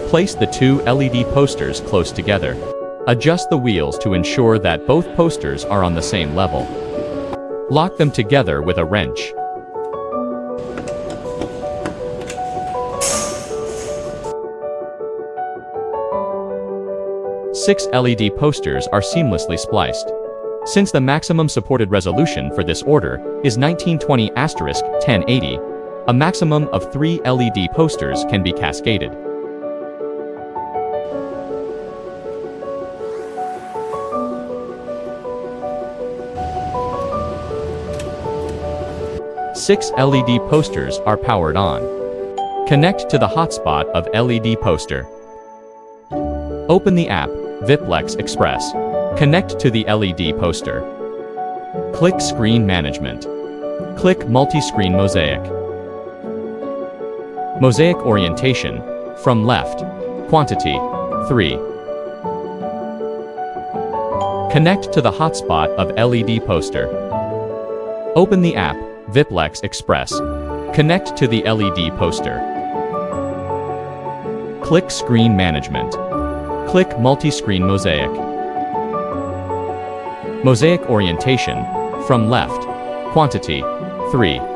Place the two LED posters close together. Adjust the wheels to ensure that both posters are on the same level. Lock them together with a wrench. Six LED posters are seamlessly spliced. Since the maximum supported resolution for this order is 1920*1080, a maximum of 3 LED posters can be cascaded. Six LED posters are powered on. Connect to the hotspot of LED poster. Open the app, Viplex Express. Connect to the LED poster. Click Screen Management. Click Multi-Screen Mosaic. Mosaic Orientation, from left. Quantity, 3. Connect to the hotspot of LED poster. Open the app, Viplex Express. Connect to the LED poster. Click Screen Management. Click Multi-Screen Mosaic. Mosaic Orientation, from left. Quantity, 3.